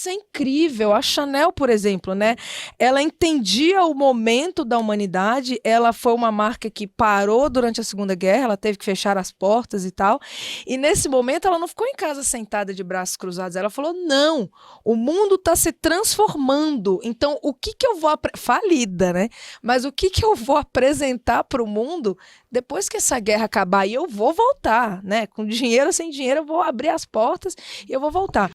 isso é incrível. A Chanel, por exemplo, né? Ela entendia o momento da humanidade, ela foi uma marca que parou durante a Segunda Guerra, ela teve que fechar as portas e tal, e nesse momento ela não ficou em casa sentada de braços cruzados, ela falou, não, o mundo está se transformando, então o que que eu vou... Falida, né? Mas o que que eu vou apresentar para o mundo depois que essa guerra acabar? E eu vou voltar, né? Com dinheiro ou sem dinheiro, eu vou abrir as portas e eu vou voltar.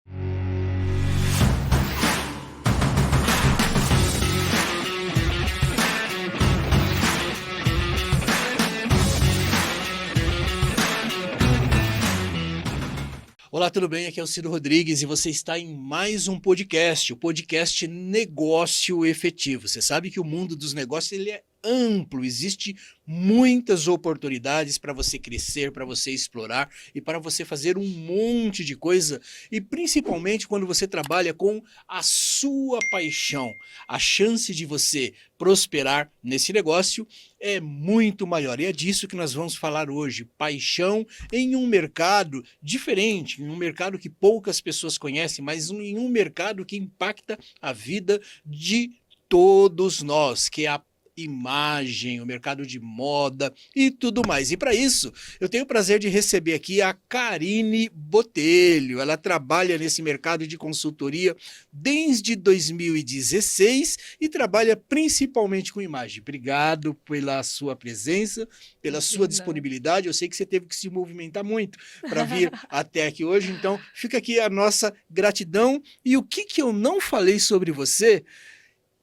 Olá, tudo bem? Aqui é o Ciro Rodrigues e você está em mais um podcast, o podcast Negócio Efetivo. Você sabe que o mundo dos negócios ele é amplo, existe muitas oportunidades para você crescer, para você explorar e para você fazer um monte de coisa, e principalmente quando você trabalha com a sua paixão, a chance de você prosperar nesse negócio é muito maior. E é disso que nós vamos falar hoje, paixão em um mercado diferente, em um mercado que poucas pessoas conhecem, mas em um mercado que impacta a vida de todos nós, que é a imagem, o mercado de moda e tudo mais. E para isso, eu tenho o prazer de receber aqui a Karine Botelho. Ela trabalha nesse mercado de consultoria desde 2016 e trabalha principalmente com imagem. Obrigado pela sua presença, pela sua disponibilidade. Eu sei que você teve que se movimentar muito para vir até aqui hoje, então fica aqui a nossa gratidão. E o que eu não falei sobre você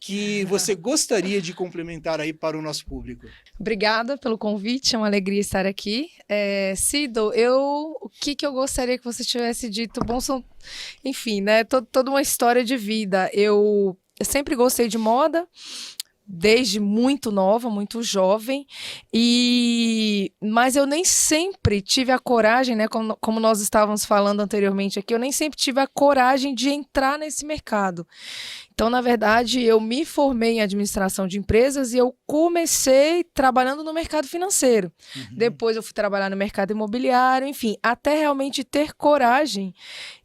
que você gostaria de complementar aí para o nosso público? Obrigada pelo convite, é uma alegria estar aqui. Cido, o que eu gostaria que você tivesse dito? Bom, enfim, né, toda uma história de vida. Eu sempre gostei de moda, desde muito nova, muito jovem, mas eu nem sempre tive a coragem, né, como nós estávamos falando anteriormente aqui, eu nem sempre tive a coragem de entrar nesse mercado. Então, na verdade, eu me formei em administração de empresas e eu comecei trabalhando no mercado financeiro. Depois eu fui trabalhar no mercado imobiliário, enfim, até realmente ter coragem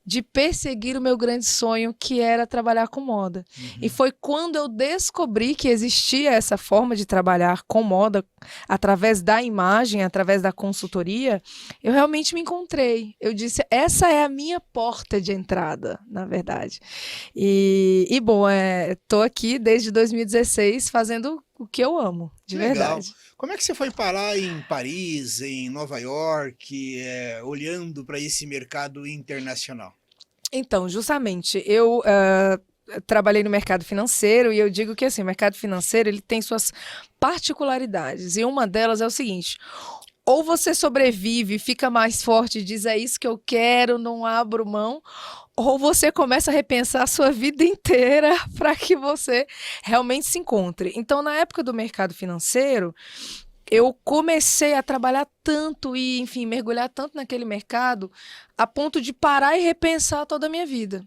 de perseguir o meu grande sonho, que era trabalhar com moda. E foi quando eu descobri que existia essa forma de trabalhar com moda, através da imagem, através da consultoria, eu realmente me encontrei. Eu disse, essa é a minha porta de entrada, na verdade. E bom, estou aqui desde 2016 fazendo o que eu amo, de verdade. Como é que você foi parar em Paris, em Nova York, olhando para esse mercado internacional? Então, justamente, eu trabalhei no mercado financeiro e eu digo que assim, o mercado financeiro ele tem suas particularidades e uma delas é o seguinte: ou você sobrevive, fica mais forte, diz é isso que eu quero, não abro mão, ou você começa a repensar a sua vida inteira para que você realmente se encontre. Então, na época do mercado financeiro, eu comecei a trabalhar tanto e, enfim, mergulhar tanto naquele mercado a ponto de parar e repensar toda a minha vida.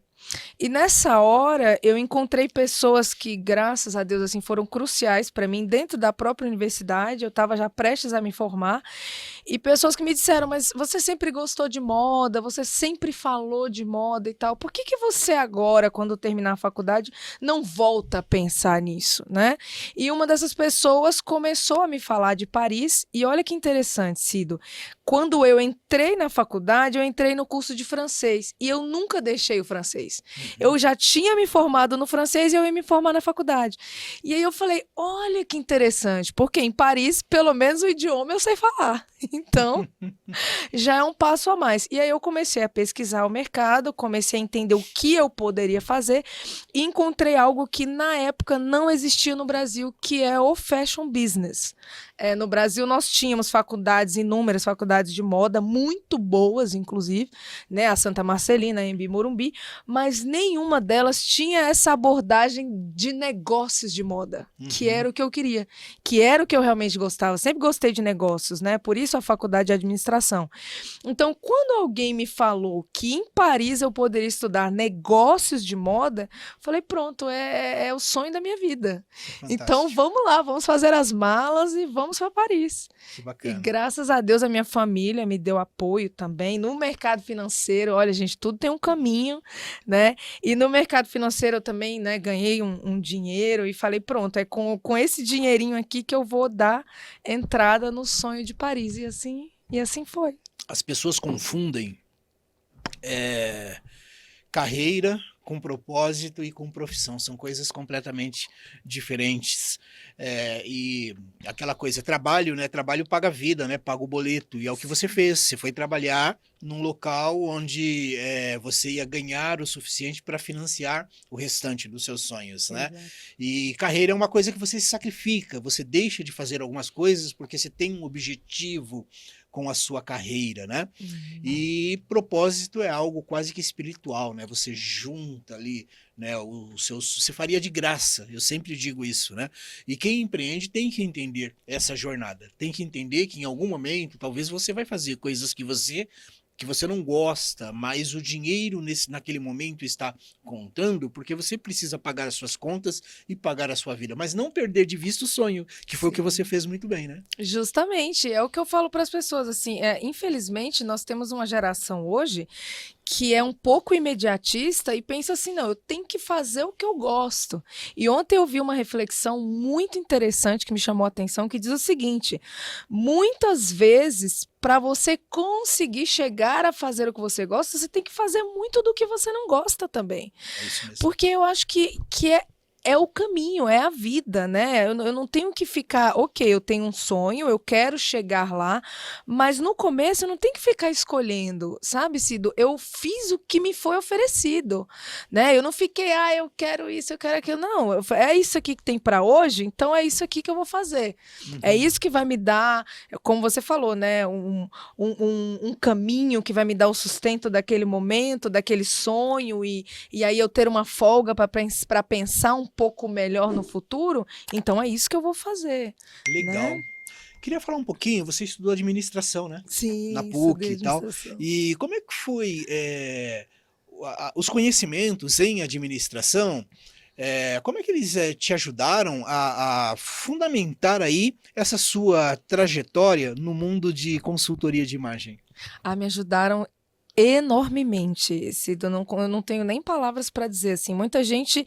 E nessa hora eu encontrei pessoas que, graças a Deus, assim, foram cruciais para mim dentro da própria universidade. Eu estava já prestes a me formar e pessoas que me disseram, mas você sempre gostou de moda, você sempre falou de moda e tal, por que você agora, quando terminar a faculdade, não volta a pensar nisso, né? E uma dessas pessoas começou a me falar de Paris e olha que interessante, Cido, quando eu entrei na faculdade, eu entrei no curso de francês e eu nunca deixei o francês. Eu já tinha me formado no francês e eu ia me formar na faculdade. E aí eu falei, olha que interessante, porque em Paris, pelo menos o idioma eu sei falar. Então, já é um passo a mais. E aí eu comecei a pesquisar o mercado, comecei a entender o que eu poderia fazer e encontrei algo que na época não existia no Brasil, que é o fashion business. No Brasil nós tínhamos faculdades, inúmeras faculdades de moda, muito boas inclusive, né? A Santa Marcelina, a Anhembi Morumbi, mas nenhuma delas tinha essa abordagem de negócios de moda, que era o que eu queria, que era o que eu realmente gostava. Sempre gostei de negócios, né? Por isso a faculdade de administração. Então, quando alguém me falou que em Paris eu poderia estudar negócios de moda, falei, pronto, é o sonho da minha vida. Fantástico. Então, vamos lá, vamos fazer as malas e vamos para Paris. Que E bacana. graças a Deus a minha família me deu apoio também. No mercado financeiro, olha, gente, tudo tem um caminho, né? E no mercado financeiro eu também, né, ganhei um dinheiro e falei, pronto, é com esse dinheirinho aqui que eu vou dar entrada no sonho de Paris. E assim foi. As pessoas confundem carreira com propósito e com profissão. São coisas completamente diferentes. E aquela coisa, trabalho, né? Trabalho paga a vida, né? Paga o boleto. E é o que você fez. Você foi trabalhar num local onde você ia ganhar o suficiente para financiar o restante dos seus sonhos, né? Exato. E carreira é uma coisa que você se sacrifica. Você deixa de fazer algumas coisas porque você tem um objetivo com a sua carreira, né? E propósito é algo quase que espiritual, né? Você junta ali, né, você faria de graça, eu sempre digo isso, né? E quem empreende tem que entender essa jornada, tem que entender que em algum momento, talvez você vai fazer coisas que você não gosta, mas o dinheiro naquele momento está contando, porque você precisa pagar as suas contas e pagar a sua vida, mas não perder de vista o sonho, que foi o que você fez muito bem, né? Justamente, é o que eu falo para as pessoas, assim, infelizmente nós temos uma geração hoje que é um pouco imediatista e pensa assim, não, eu tenho que fazer o que eu gosto. E ontem eu vi uma reflexão muito interessante que me chamou a atenção, que diz o seguinte, muitas vezes, para você conseguir chegar a fazer o que você gosta, você tem que fazer muito do que você não gosta também. É isso mesmo. Porque eu acho que é o caminho, é a vida, né? Eu não tenho que ficar, ok, eu tenho um sonho, eu quero chegar lá, mas no começo eu não tenho que ficar escolhendo, sabe, Cido? Eu fiz o que me foi oferecido, né? Eu não fiquei, eu quero isso, eu quero aquilo. Não, é isso aqui que tem para hoje, então é isso aqui que eu vou fazer. É isso que vai me dar, como você falou, né? Um caminho que vai me dar o sustento daquele momento, daquele sonho, e aí eu ter uma folga para pensar um pouco melhor no futuro, então é isso que eu vou fazer. Legal. Né? Queria falar um pouquinho, você estudou administração, né? Sim, Na PUC e estudei tal. administração. E como é que foi os conhecimentos em administração? Como é que eles te ajudaram a fundamentar aí essa sua trajetória no mundo de consultoria de imagem? Me ajudaram enormemente, Cido. Eu não tenho nem palavras para dizer assim. Muita gente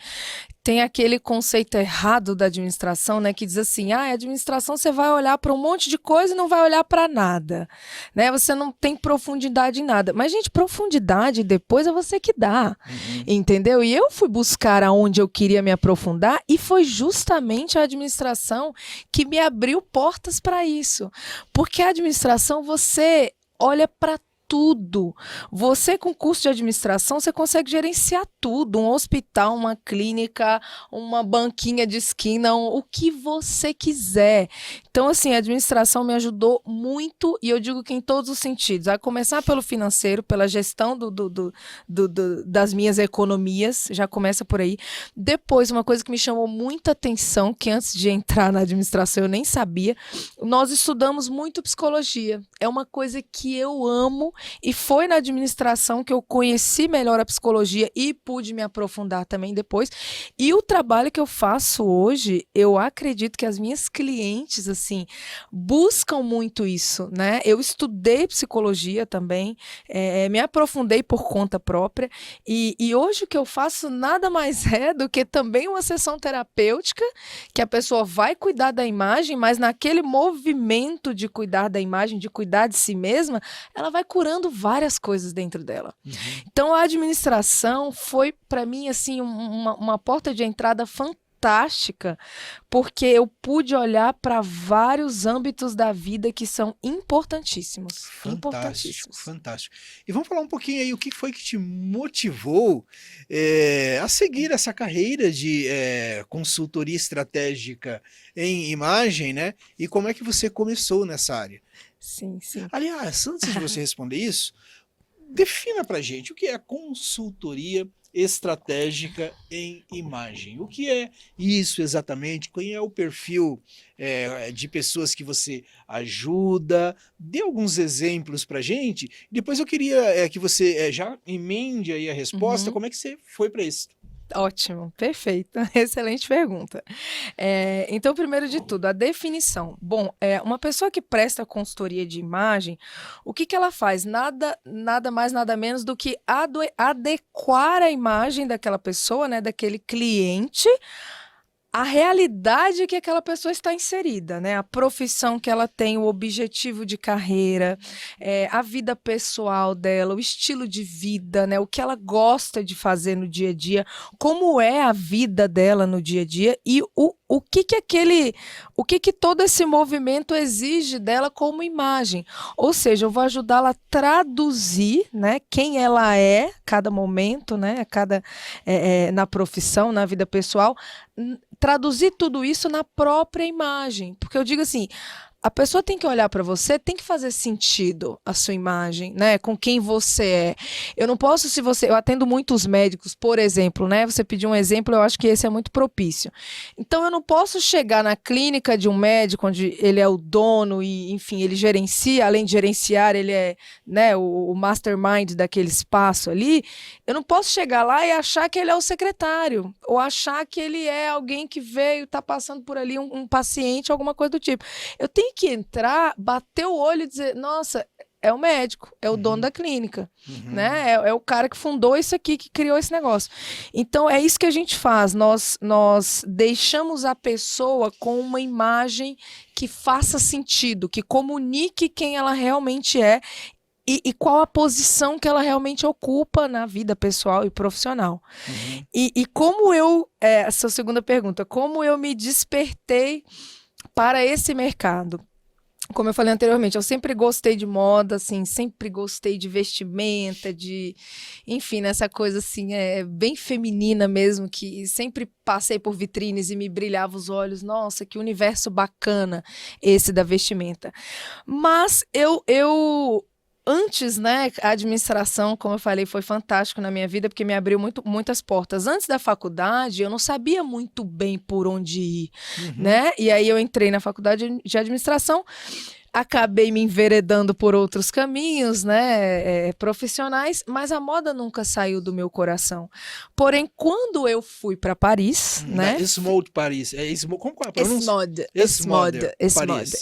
tem aquele conceito errado da administração, né, que diz assim, a administração você vai olhar para um monte de coisa e não vai olhar para nada, né? Você não tem profundidade em nada. Mas, gente, profundidade depois é você que dá, entendeu? E eu fui buscar aonde eu queria me aprofundar e foi justamente a administração que me abriu portas para isso. Porque a administração, você olha para tudo. Você, com curso de administração, você consegue gerenciar tudo. Um hospital, uma clínica, uma banquinha de esquina, o que você quiser. Então, assim, a administração me ajudou muito, e eu digo que em todos os sentidos. A começar pelo financeiro, pela gestão das minhas economias, já começa por aí. Depois, uma coisa que me chamou muita atenção, que antes de entrar na administração eu nem sabia, nós estudamos muito psicologia. É uma coisa que eu amo, e foi na administração que eu conheci melhor a psicologia e pude me aprofundar também depois. E o trabalho que eu faço hoje, eu acredito que as minhas clientes, assim, buscam muito isso, né? Eu estudei psicologia também, me aprofundei por conta própria, e hoje o que eu faço nada mais é do que também uma sessão terapêutica, que a pessoa vai cuidar da imagem, mas naquele movimento de cuidar da imagem, de cuidar de si mesma, ela vai curando várias coisas dentro dela. Então, a administração foi, para mim, assim, uma porta de entrada fantástica, porque eu pude olhar para vários âmbitos da vida que são importantíssimos. Fantástico, fantástico. E vamos falar um pouquinho aí, o que foi que te motivou a seguir essa carreira de consultoria estratégica em imagem, né? E como é que você começou nessa área? Sim, sim. Aliás, antes de você responder isso, defina pra gente o que é consultoria estratégica em imagem. O que é isso exatamente? Qual é o perfil de pessoas que você ajuda? Dê alguns exemplos para gente. Depois eu queria que você já emende aí a resposta. Uhum. Como é que você foi para isso? Ótimo, perfeito. Excelente pergunta. Então, primeiro de tudo, a definição. Bom, uma pessoa que presta consultoria de imagem, o que que ela faz? Nada mais, nada menos do que adequar a imagem daquela pessoa, né, daquele cliente, a realidade que aquela pessoa está inserida, né? A profissão que ela tem, o objetivo de carreira, a vida pessoal dela, o estilo de vida, né? O que ela gosta de fazer no dia a dia, como é a vida dela no dia a dia e o que que todo esse movimento exige dela como imagem. Ou seja, eu vou ajudá-la a traduzir, né? Quem ela é, cada momento, né? Na profissão, na vida pessoal, traduzir tudo isso na própria imagem. Porque eu digo assim, a pessoa tem que olhar para você, tem que fazer sentido a sua imagem, né? Com quem você é. Eu não posso, eu atendo muitos médicos, por exemplo, né? Você pediu um exemplo, eu acho que esse é muito propício. Então eu não posso chegar na clínica de um médico onde ele é o dono e, enfim, ele gerencia, além de gerenciar, ele é, né, o mastermind daquele espaço ali. Eu não posso chegar lá e achar que ele é o secretário, ou achar que ele é alguém que veio, tá passando por ali um paciente, alguma coisa do tipo. Eu tenho que entrar, bater o olho e dizer, nossa, é o médico, é o dono da clínica, né? É o cara que fundou isso aqui, que criou esse negócio. Então, é isso que a gente faz. Nós deixamos a pessoa com uma imagem que faça sentido, que comunique quem ela realmente é e qual a posição que ela realmente ocupa na vida pessoal e profissional. E como essa segunda pergunta, como eu me despertei para esse mercado? Como eu falei anteriormente, eu sempre gostei de moda, assim, sempre gostei de vestimenta, enfim, nessa coisa assim, bem feminina mesmo, que sempre passei por vitrines e me brilhava os olhos. Nossa, que universo bacana esse da vestimenta. Mas antes, né, a administração, como eu falei, foi fantástico na minha vida, porque me abriu muitas portas. Antes da faculdade, eu não sabia muito bem por onde ir, né? E aí eu entrei na faculdade de administração, acabei me enveredando por outros caminhos, né, profissionais, mas a moda nunca saiu do meu coração. Porém, quando eu fui para Paris, né? Esmode Paris. Como é a pronúncia?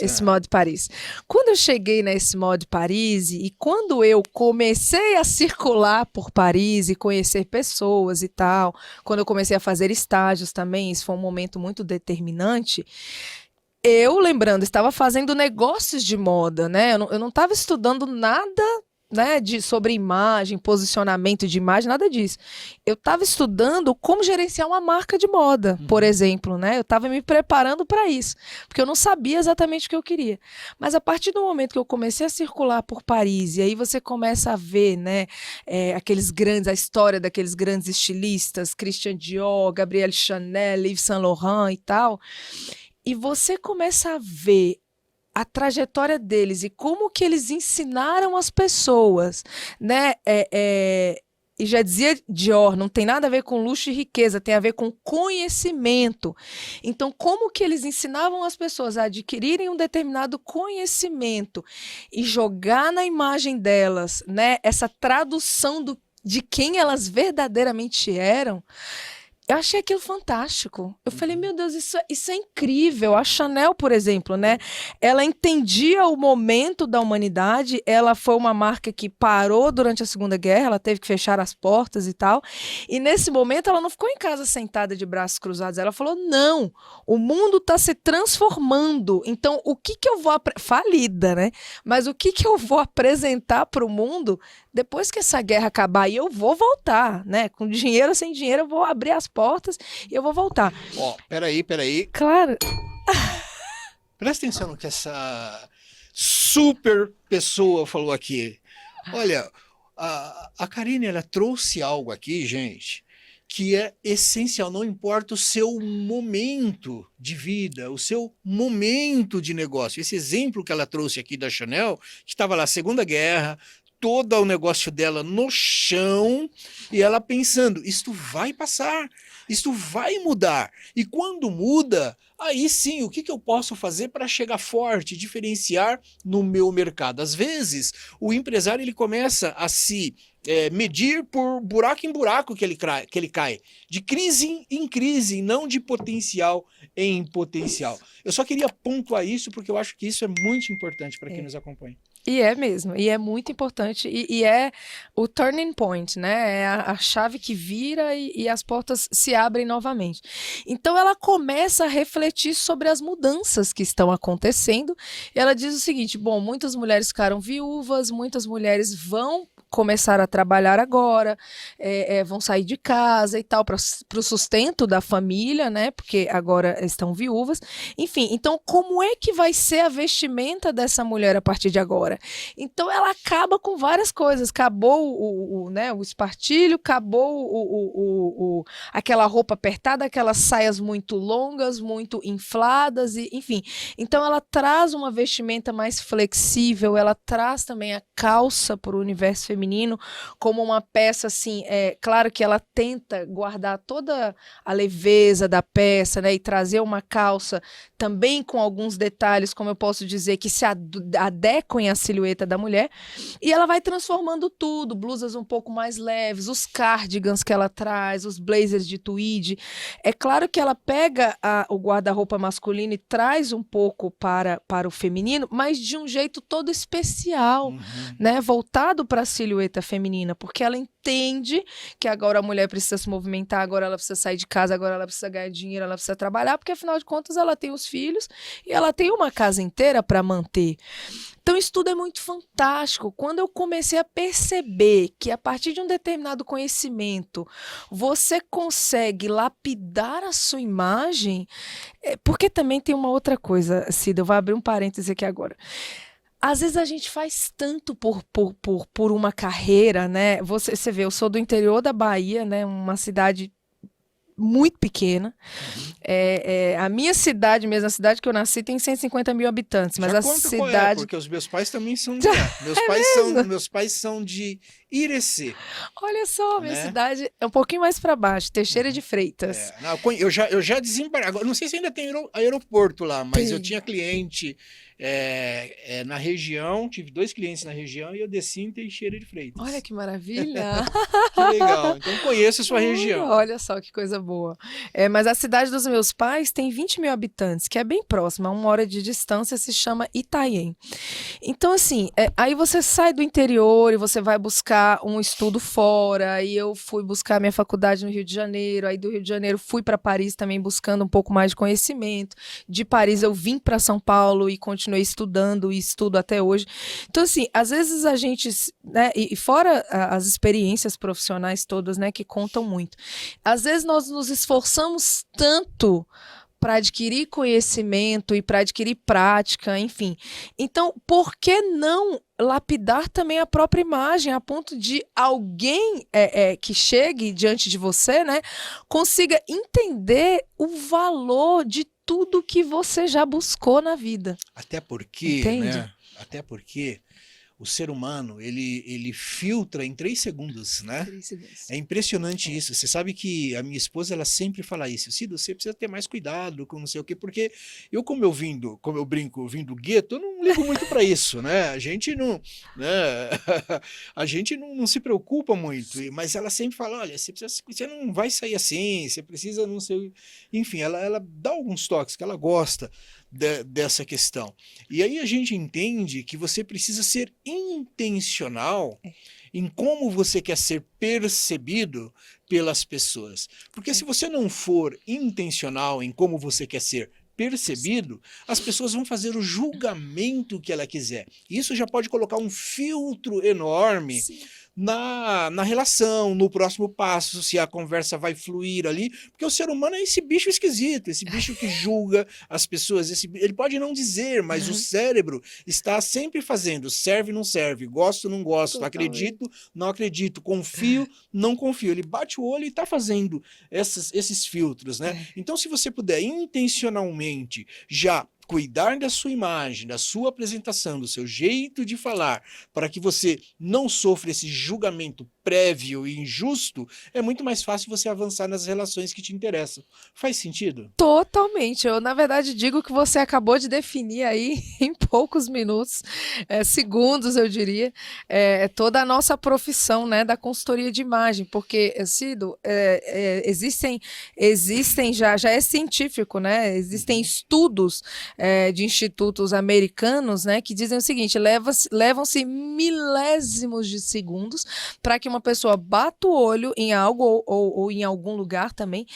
Esmode Paris. Quando eu cheguei na Esmode Paris e quando eu comecei a circular por Paris e conhecer pessoas e tal, quando eu comecei a fazer estágios também, isso foi um momento muito determinante. Lembrando, estava fazendo negócios de moda, né? Eu não estava estudando nada, né, sobre imagem, posicionamento de imagem, nada disso. Eu estava estudando como gerenciar uma marca de moda, por exemplo, né? Eu estava me preparando para isso, porque eu não sabia exatamente o que eu queria. Mas a partir do momento que eu comecei a circular por Paris, e aí você começa a ver, né, a história daqueles grandes estilistas, Christian Dior, Gabrielle Chanel, Yves Saint Laurent e tal. E você começa a ver a trajetória deles e como que eles ensinaram as pessoas, né? E já dizia Dior, não tem nada a ver com luxo e riqueza, tem a ver com conhecimento. Então, como que eles ensinavam as pessoas a adquirirem um determinado conhecimento e jogar na imagem delas, né? Essa tradução de quem elas verdadeiramente eram. Eu achei aquilo fantástico. Eu falei, meu Deus, isso é incrível. A Chanel, por exemplo, né? Ela entendia o momento da humanidade. Ela foi uma marca que parou durante a Segunda Guerra. Ela teve que fechar as portas e tal. E nesse momento, ela não ficou em casa sentada de braços cruzados. Ela falou, não, o mundo está se transformando. Então, o que eu vou... Falida, né? Mas o que eu vou apresentar para o mundo depois que essa guerra acabar? E eu vou voltar, né? Com dinheiro ou sem dinheiro, eu vou abrir as portas e eu vou voltar. Peraí. Claro. Presta atenção no que essa super pessoa falou aqui. Olha, a Karine, ela trouxe algo aqui, gente, que é essencial. Não importa o seu momento de vida, o seu momento de negócio. Esse exemplo que ela trouxe aqui da Chanel, que estava lá, Segunda Guerra, todo o negócio dela no chão e ela pensando, isto vai passar, isto vai mudar. E quando muda, aí sim, o que eu posso fazer para chegar forte, diferenciar no meu mercado? Às vezes, o empresário ele começa a se medir por buraco em buraco que ele cai, de crise em crise, não de potencial em potencial. Eu só queria pontuar isso porque eu acho que isso é muito importante para quem nos acompanha. E é mesmo, e é muito importante, e é o turning point, né? É a chave que vira e as portas se abrem novamente. Então ela começa a refletir sobre as mudanças que estão acontecendo, e ela diz o seguinte: bom, muitas mulheres ficaram viúvas, muitas mulheres vão começar a trabalhar agora, vão sair de casa e tal, para o sustento da família, né? Porque agora estão viúvas. Enfim, então como é que vai ser a vestimenta dessa mulher a partir de agora? Então ela acaba com várias coisas. Acabou o espartilho, acabou aquela roupa apertada, aquelas saias muito longas, muito infladas, e, enfim. Então ela traz uma vestimenta mais flexível, ela traz também a calça para o universo feminino como uma peça assim, claro que ela tenta guardar toda a leveza da peça, né, e trazer uma calça também com alguns detalhes, como eu posso dizer, que se adequem à silhueta da mulher, e ela vai transformando tudo, blusas um pouco mais leves, os cardigans que ela traz, os blazers de tweed. É claro que ela pega o guarda-roupa masculino e traz um pouco para o feminino, mas de um jeito todo especial, né, voltado para a silhueta feminina, porque ela entende que agora a mulher precisa se movimentar, agora ela precisa sair de casa, agora ela precisa ganhar dinheiro, ela precisa trabalhar, porque afinal de contas ela tem os filhos e ela tem uma casa inteira para manter. Então isso tudo é muito fantástico. Quando eu comecei a perceber que a partir de um determinado conhecimento você consegue lapidar a sua imagem, porque também tem uma outra coisa, Cida, eu vou abrir um parêntese aqui agora. Às vezes a gente faz tanto por uma carreira, né? Você vê, eu sou do interior da Bahia, né? Uma cidade muito pequena. A minha cidade mesmo, a cidade que eu nasci, tem 150 mil habitantes, mas já a conta cidade... qual é, porque os meus pais também são de lá. Meus pais são de Irecê. Olha só, minha né? cidade é um pouquinho mais para baixo, Teixeira de Freitas. Não, eu já desembarquei. Agora, não sei se ainda tem aeroporto lá, mas eu tinha cliente na região, tive 2 clientes na região e eu desci em Teixeira de Freitas. Olha que maravilha! Que legal, então conheço a sua região. Olha só que coisa boa. Mas a cidade dos meus pais tem 20 mil habitantes, que é bem próxima, a 1 hora de distância, se chama Itanhaém. Então, assim, aí você sai do interior e você vai buscar um estudo fora, aí eu fui buscar minha faculdade no Rio de Janeiro, aí do Rio de Janeiro fui para Paris também buscando um pouco mais de conhecimento. De Paris eu vim para São Paulo e continuei estudando e estudo até hoje. Então, assim, às vezes a gente, né, e fora as experiências profissionais todas, né, que contam muito, às vezes nós nos esforçamos tanto para adquirir conhecimento e para adquirir prática, enfim. Então, por que não lapidar também a própria imagem, a ponto de alguém que chegue diante de você, né, consiga entender o valor de tudo que você já buscou na vida. Até porque, entende? né? Até porque o ser humano, ele filtra em 3 segundos, né? 3 segundos. É impressionante isso. Você sabe que a minha esposa, ela sempre fala isso. Cido, você precisa ter mais cuidado com não sei o quê, porque como eu brinco, vim do gueto, eu não ligo muito para isso, né? A gente não, né? A gente não se preocupa muito, mas ela sempre fala, olha, você não vai sair assim, você precisa não sei... Enfim, ela dá alguns toques que ela gosta dessa questão. E aí a gente entende que você precisa ser intencional em como você quer ser percebido pelas pessoas. Porque se você não for intencional em como você quer ser percebido, as pessoas vão fazer o julgamento que ela quiser. Isso já pode colocar um filtro enorme na relação, no próximo passo, se a conversa vai fluir ali, porque o ser humano é esse bicho esquisito, esse bicho que julga as pessoas, ele pode não dizer, mas o cérebro está sempre fazendo, serve, não serve, gosto, não gosto, Totalmente. acredito, não acredito, confio, não confio, ele bate o olho e está fazendo esses filtros, né? Então, se você puder intencionalmente já cuidar da sua imagem, da sua apresentação, do seu jeito de falar, para que você não sofra esse julgamento prévio e injusto, é muito mais fácil você avançar nas relações que te interessam. Faz sentido? Totalmente. Eu, na verdade, digo que você acabou de definir aí em poucos minutos, segundos, eu diria, toda a nossa profissão, né, da consultoria de imagem, porque, Cido, existem já é científico, né? Existem estudos de institutos americanos, né, que dizem o seguinte: levam-se milésimos de segundos para que uma pessoa bata o olho em algo ou em algum lugar também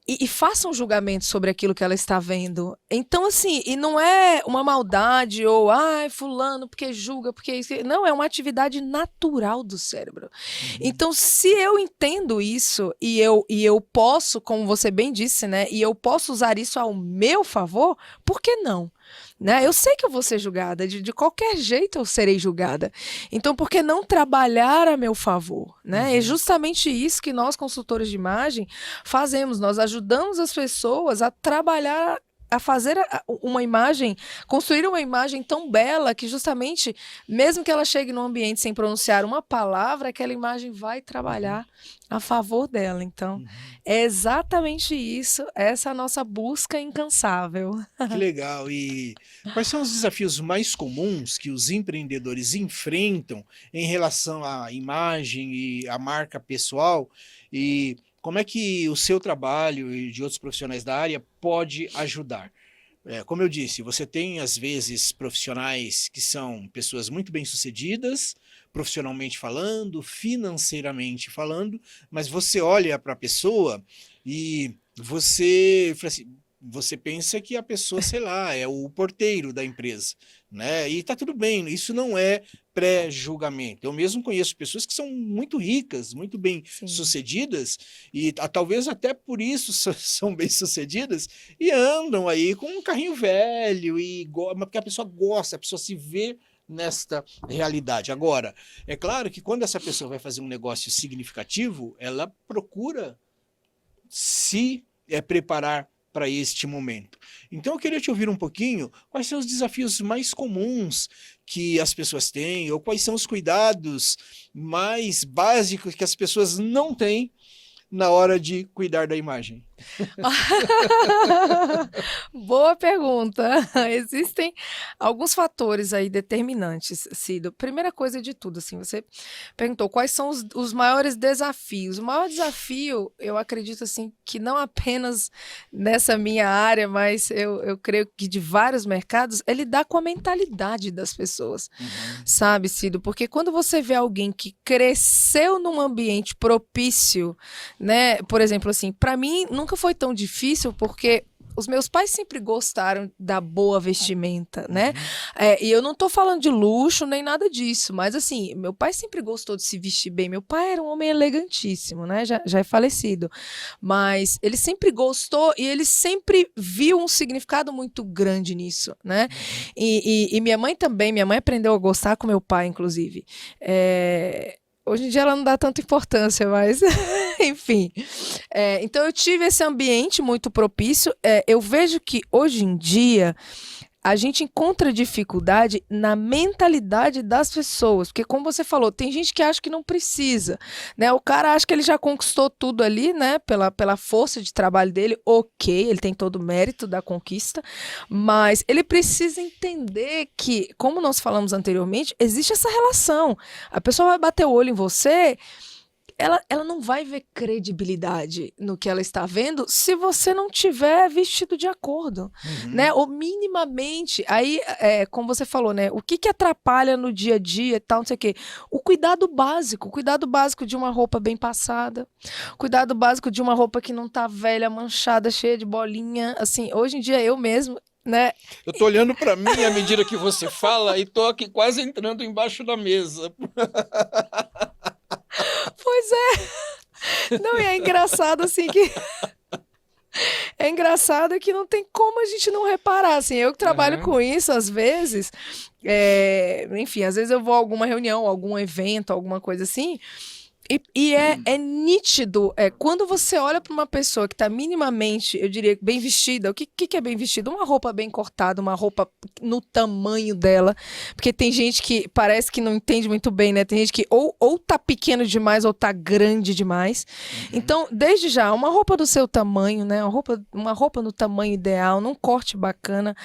e faça um julgamento sobre aquilo que ela está vendo. Então, assim, e não é uma maldade ou, ai, fulano, porque julga, porque isso. Não, é uma atividade natural do cérebro. Então, se eu entendo isso e eu posso, como você bem disse, né, e eu posso usar isso ao meu favor, por que não? Né? Eu sei que eu vou ser julgada, de qualquer jeito eu serei julgada. Então, por que não trabalhar a meu favor? Né? É justamente isso que nós, consultores de imagem, fazemos. Nós ajudamos as pessoas a trabalhar, a fazer uma imagem, construir uma imagem tão bela que justamente, mesmo que ela chegue num ambiente sem pronunciar uma palavra, aquela imagem vai trabalhar a favor dela. Então, é exatamente isso, essa é a nossa busca incansável. Que legal. E quais são os desafios mais comuns que os empreendedores enfrentam em relação à imagem e à marca pessoal? E como é que o seu trabalho e de outros profissionais da área pode ajudar? Como eu disse, você tem, às vezes, profissionais que são pessoas muito bem-sucedidas, profissionalmente falando, financeiramente falando, mas você olha para a pessoa e você fala assim, você pensa que a pessoa, sei lá, é o porteiro da empresa, né? E tá tudo bem, isso não é pré-julgamento. Eu mesmo conheço pessoas que são muito ricas, muito bem-sucedidas, e talvez até por isso são bem-sucedidas, e andam aí com um carrinho velho, porque a pessoa gosta, a pessoa se vê nesta realidade. Agora, é claro que quando essa pessoa vai fazer um negócio significativo, ela procura se preparar para este momento. Então eu queria te ouvir um pouquinho, quais são os desafios mais comuns que as pessoas têm, ou quais são os cuidados mais básicos que as pessoas não têm na hora de cuidar da imagem? Boa pergunta. Existem alguns fatores aí determinantes, Cido. Primeira coisa de tudo, assim, você perguntou quais são os maiores desafios. O maior desafio, eu acredito assim, que não apenas nessa minha área, mas eu creio que de vários mercados, é lidar com a mentalidade das pessoas, sabe, Cido? Porque quando você vê alguém que cresceu num ambiente propício, né? Por exemplo, assim, para mim nunca foi tão difícil porque os meus pais sempre gostaram da boa vestimenta, né? E eu não tô falando de luxo nem nada disso, mas assim, meu pai sempre gostou de se vestir bem. Meu pai era um homem elegantíssimo, né? Já é falecido. Mas ele sempre gostou e ele sempre viu um significado muito grande nisso, né? E minha mãe também, minha mãe aprendeu a gostar com meu pai, inclusive. Hoje em dia ela não dá tanta importância, mas enfim. Então eu tive esse ambiente muito propício. Eu vejo que hoje em dia a gente encontra dificuldade na mentalidade das pessoas, porque como você falou, tem gente que acha que não precisa, né? O cara acha que ele já conquistou tudo ali, né? Pela força de trabalho dele, ok, ele tem todo o mérito da conquista, mas ele precisa entender que, como nós falamos anteriormente, existe essa relação. A pessoa vai bater o olho em você, ela não vai ver credibilidade no que ela está vendo se você não tiver vestido de acordo, né? Ou minimamente, aí, como você falou, né? O que atrapalha no dia a dia e tal, não sei o quê. O cuidado básico de uma roupa bem passada, cuidado básico de uma roupa que não tá velha, manchada, cheia de bolinha, assim, hoje em dia eu mesmo, né? Eu tô olhando para mim à medida que você fala e tô aqui quase entrando embaixo da mesa. Pois é. Não, e é engraçado assim que... É engraçado que não tem como a gente não reparar, assim, eu que trabalho com isso, às vezes, enfim, às vezes eu vou a alguma reunião, algum evento, alguma coisa assim, É nítido, quando você olha para uma pessoa que está minimamente, eu diria, bem vestida, o que é bem vestida? Uma roupa bem cortada, uma roupa no tamanho dela, porque tem gente que parece que não entende muito bem, né? Tem gente que ou tá pequeno demais ou tá grande demais. Então, desde já, uma roupa do seu tamanho, né? Uma roupa no tamanho ideal, num corte bacana.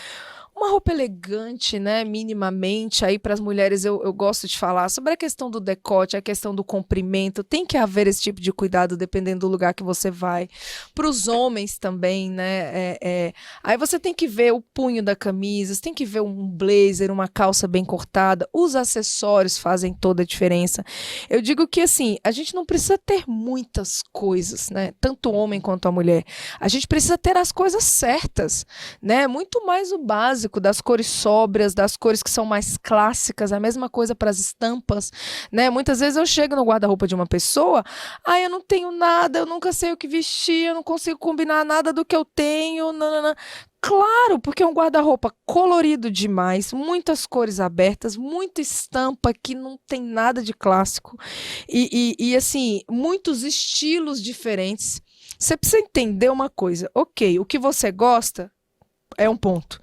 Uma roupa elegante, né, minimamente, aí para as mulheres eu gosto de falar sobre a questão do decote, a questão do comprimento, tem que haver esse tipo de cuidado dependendo do lugar que você vai. Para os homens também, né, aí você tem que ver o punho da camisa, você tem que ver um blazer, uma calça bem cortada, os acessórios fazem toda a diferença. Eu digo que, assim, a gente não precisa ter muitas coisas, né, tanto o homem quanto a mulher, a gente precisa ter as coisas certas, né, muito mais o básico, das cores sóbrias, das cores que são mais clássicas, a mesma coisa para as estampas, né? Muitas vezes eu chego no guarda-roupa de uma pessoa, eu não tenho nada, eu nunca sei o que vestir, eu não consigo combinar nada do que eu tenho, nanana. Claro, porque é um guarda-roupa colorido demais, muitas cores abertas, muita estampa que não tem nada de clássico e assim, muitos estilos diferentes. Você precisa entender uma coisa, ok, o que você gosta é um ponto.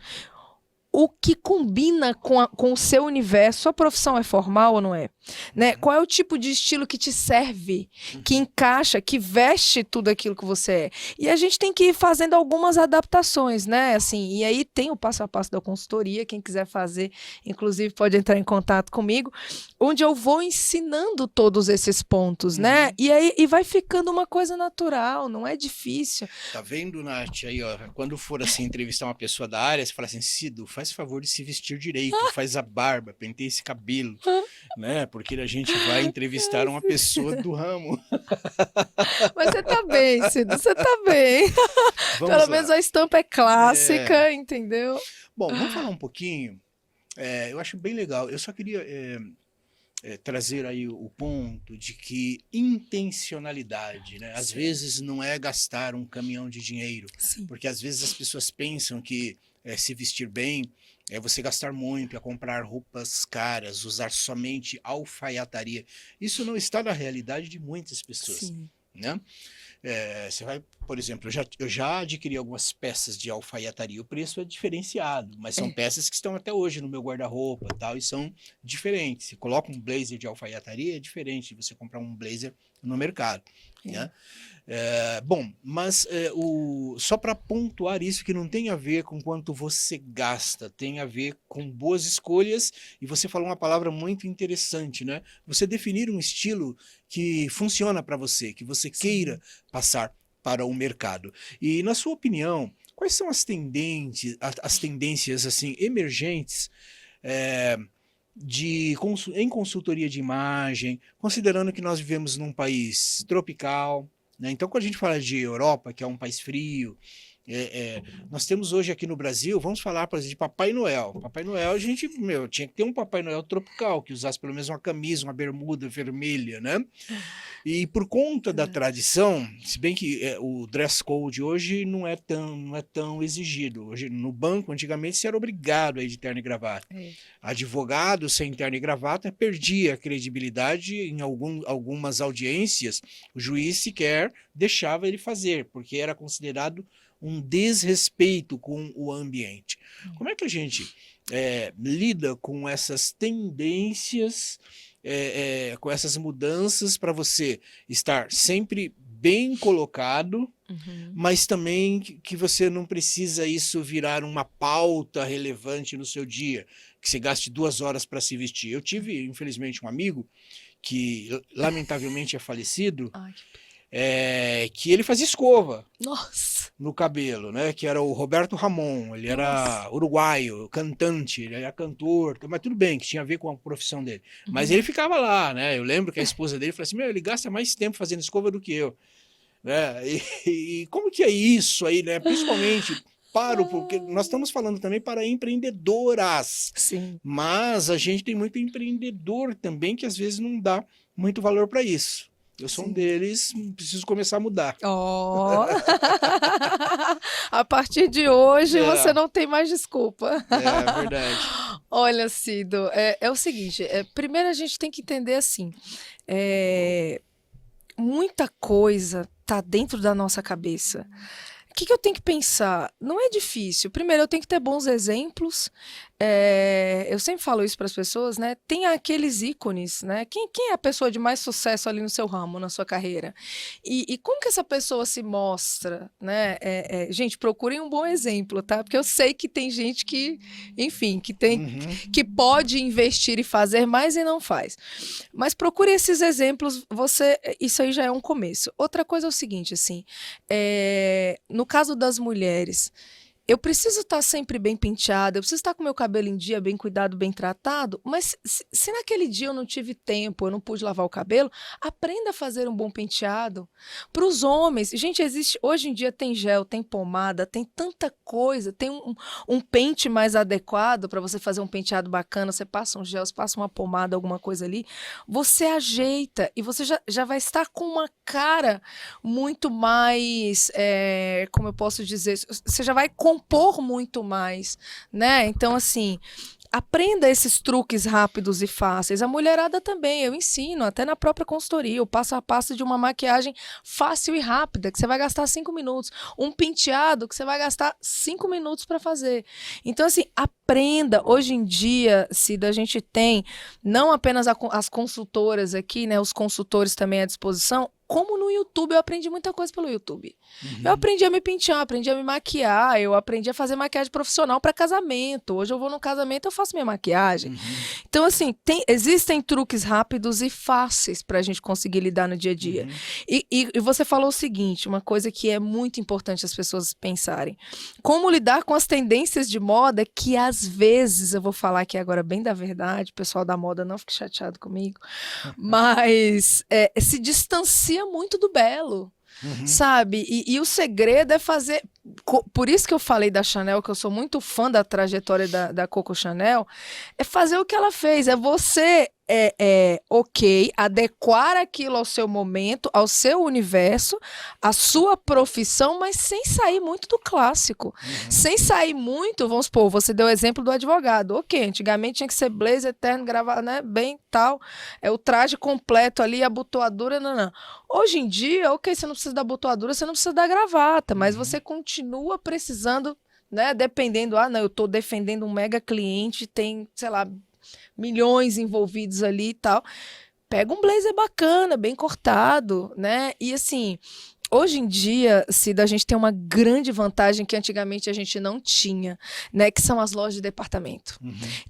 O que combina com o seu universo, sua profissão é formal ou não é? Né? Qual é o tipo de estilo que te serve, que encaixa, que veste tudo aquilo que você é? E a gente tem que ir fazendo algumas adaptações, né? Assim, e aí tem o passo a passo da consultoria, quem quiser fazer, inclusive pode entrar em contato comigo, onde eu vou ensinando todos esses pontos, né? E aí vai ficando uma coisa natural, não é difícil. Tá vendo, Nath? Aí, ó, quando for assim entrevistar uma pessoa da área, você fala assim, Cido, faz favor de se vestir direito, faz a barba, penteia esse cabelo, né? Porque a gente vai entrevistar uma pessoa do ramo. Mas você tá bem, Cido, você tá bem. Pelo menos a estampa é clássica, entendeu? Bom, vamos falar um pouquinho. Eu acho bem legal. Eu só queria trazer aí o ponto de que intencionalidade, né? Às vezes não é gastar um caminhão de dinheiro, Sim. Porque às vezes as pessoas pensam que se vestir bem é você gastar muito, é comprar roupas caras, usar somente alfaiataria. Isso não está na realidade de muitas pessoas. Sim. Né? Você vai, por exemplo, eu já adquiri algumas peças de alfaiataria, o preço é diferenciado, mas são peças que estão até hoje no meu guarda-roupa e são diferentes. Você coloca um blazer de alfaiataria, é diferente de você comprar um blazer no mercado. Né? Bom, mas só para pontuar isso, que não tem a ver com quanto você gasta, tem a ver com boas escolhas, e você falou uma palavra muito interessante, né? Você definir um estilo que funciona para você, que você queira passar para o mercado. E na sua opinião, quais são as tendências assim, emergentes em consultoria de imagem, considerando que nós vivemos num país tropical, né? Então, quando a gente fala de Europa, que é um país frio, nós temos hoje aqui no Brasil, vamos falar, por exemplo, de Papai Noel. Papai Noel, a gente tinha que ter um Papai Noel tropical, que usasse pelo menos uma camisa, uma bermuda vermelha, né? E por conta da tradição, se bem que o dress code hoje não é tão exigido. Hoje, no banco, antigamente, você era obrigado a ir de terno e gravata. Advogado sem terno e gravata perdia a credibilidade em algumas audiências. O juiz sequer deixava ele fazer, porque era considerado um desrespeito com o ambiente. Como é que a gente lida com essas tendências, com essas mudanças para você estar sempre bem colocado, mas também que você não precisa isso virar uma pauta relevante no seu dia, que você gaste 2 horas para se vestir. Eu tive, infelizmente, um amigo que lamentavelmente é falecido, que ele fazia escova. Nossa! No cabelo, né? Que era o Roberto Ramon, ele era uruguaio, cantante, ele era cantor, mas tudo bem, que tinha a ver com a profissão dele. Mas ele ficava lá, né? Eu lembro que a esposa dele falou assim, ele gasta mais tempo fazendo escova do que eu. Né? E como que é isso aí, né? Principalmente porque nós estamos falando também para empreendedoras. Sim. Mas a gente tem muito empreendedor também que às vezes não dá muito valor para isso. Eu sou um deles, preciso começar a mudar. A partir de hoje você não tem mais desculpa. É verdade. Olha, Cido, é o seguinte, primeiro a gente tem que entender assim, muita coisa tá dentro da nossa cabeça. O que eu tenho que pensar? Não é difícil. Primeiro, eu tenho que ter bons exemplos. Eu sempre falo isso para as pessoas, né? Tem aqueles ícones, né? Quem é a pessoa de mais sucesso ali no seu ramo, na sua carreira? E como que essa pessoa se mostra, né? Gente, procurem um bom exemplo, tá? Porque eu sei que tem gente que, enfim, que pode investir e fazer mais e não faz. Mas procure esses exemplos, isso aí já é um começo. Outra coisa é o seguinte, assim, no caso das mulheres, eu preciso estar sempre bem penteada, eu preciso estar com meu cabelo em dia, bem cuidado, bem tratado, mas se naquele dia eu não tive tempo, eu não pude lavar o cabelo, aprenda a fazer um bom penteado. Para os homens, gente, hoje em dia tem gel, tem pomada, tem tanta coisa, tem um pente mais adequado para você fazer um penteado bacana, você passa um gel, você passa uma pomada, alguma coisa ali, você ajeita e você já vai estar com uma cara muito mais, como eu posso dizer, você já vai compor muito mais, né? Então, assim, aprenda esses truques rápidos e fáceis. A mulherada também, eu ensino, até na própria consultoria, o passo a passo de uma maquiagem fácil e rápida, que você vai gastar 5 minutos. Um penteado que você vai gastar 5 minutos para fazer. Então, assim, aprenda. Hoje em dia, Cida, a gente tem não apenas as consultoras aqui, né? Os consultores também à disposição, como no YouTube, eu aprendi muita coisa pelo YouTube. Eu aprendi a me pentear, aprendi a me maquiar, eu aprendi a fazer maquiagem profissional para casamento. Hoje eu vou no casamento, eu faço minha maquiagem. Então, assim, existem truques rápidos e fáceis para a gente conseguir lidar no dia a dia. E você falou o seguinte, uma coisa que é muito importante as pessoas pensarem. Como lidar com as tendências de moda que, às vezes, eu vou falar aqui agora bem da verdade, o pessoal da moda não fique chateado comigo, mas se distancia muito do belo, sabe? E o segredo é fazer... Por isso que eu falei da Chanel, que eu sou muito fã da trajetória da Coco Chanel, é fazer o que ela fez, é você... adequar aquilo ao seu momento, ao seu universo, à sua profissão, mas sem sair muito do clássico. Sem sair muito, vamos supor, você deu o exemplo do advogado. Ok, antigamente tinha que ser blazer, terno, gravata, né, bem tal, o traje completo ali, a abotoadura, não. Hoje em dia, ok, você não precisa da abotoadura, você não precisa da gravata, mas você continua precisando, né, dependendo, não, eu estou defendendo um mega cliente, tem, sei lá, milhões envolvidos ali e tal. Pega um blazer bacana, bem cortado, né? E assim, hoje em dia, Cida, a gente tem uma grande vantagem que antigamente a gente não tinha, né? Que são as lojas de departamento.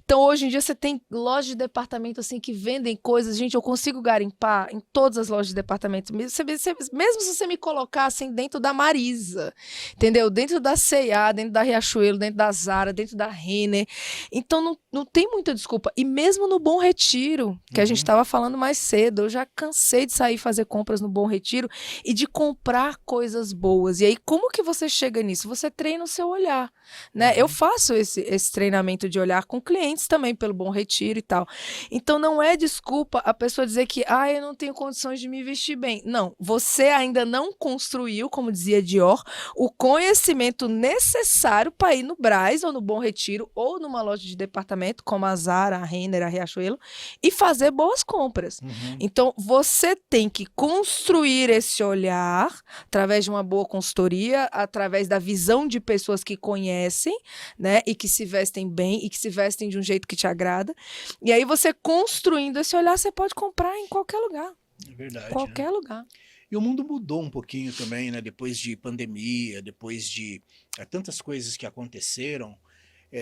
Então, hoje em dia, você tem lojas de departamento assim que vendem coisas. Gente, eu consigo garimpar em todas as lojas de departamento. Mesmo se você me colocar assim dentro da Marisa, entendeu? Dentro da C&A, dentro da Riachuelo, dentro da Zara, dentro da Renner. Então, não tem muita desculpa. E mesmo no Bom Retiro, que a gente estava falando mais cedo, eu já cansei de sair fazer compras no Bom Retiro e de comprar coisas boas. E aí, como que você chega nisso? Você treina o seu olhar, né? Eu faço esse treinamento de olhar com clientes também pelo Bom Retiro e tal. Então, não é desculpa a pessoa dizer que, eu não tenho condições de me vestir bem. Não, você ainda não construiu, como dizia Dior, o conhecimento necessário para ir no Brás ou no Bom Retiro ou numa loja de departamento como a Zara, a Renner, a Riachuelo e fazer boas compras. Então, você tem que construir esse olhar através de uma boa consultoria, através da visão de pessoas que conhecem, né, e que se vestem bem e que se vestem de um jeito que te agrada. E aí você construindo esse olhar, você pode comprar em qualquer lugar. É verdade. Qualquer lugar. E o mundo mudou um pouquinho também, né? Depois de pandemia, depois de tantas coisas que aconteceram,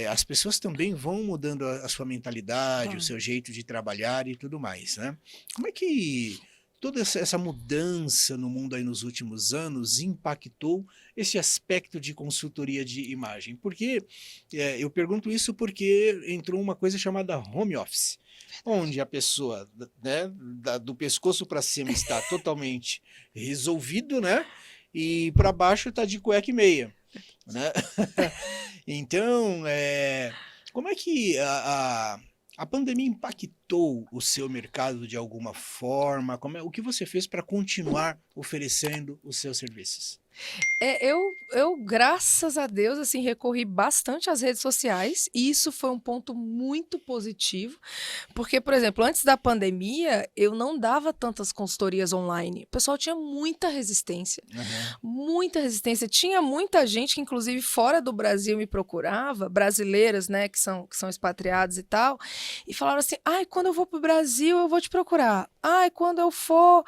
as pessoas também vão mudando a sua mentalidade, o seu jeito de trabalhar e tudo mais, né? Como é que toda essa mudança no mundo aí nos últimos anos impactou esse aspecto de consultoria de imagem? Porque eu pergunto isso porque entrou uma coisa chamada home office, onde a pessoa, né, do pescoço para cima está totalmente resolvido, né? E para baixo está de cueca e meia, né? Então, como é que a pandemia impactou o seu mercado de alguma forma? O que você fez para continuar oferecendo os seus serviços? Graças a Deus, assim, recorri bastante às redes sociais e isso foi um ponto muito positivo, porque, por exemplo, antes da pandemia, eu não dava tantas consultorias online. O pessoal tinha muita resistência. Aham. Muita resistência. Tinha muita gente que, inclusive, fora do Brasil me procurava, brasileiras, né, que são expatriados e tal, e falaram assim: ai, quando eu vou pro Brasil, eu vou te procurar. Ai, quando eu for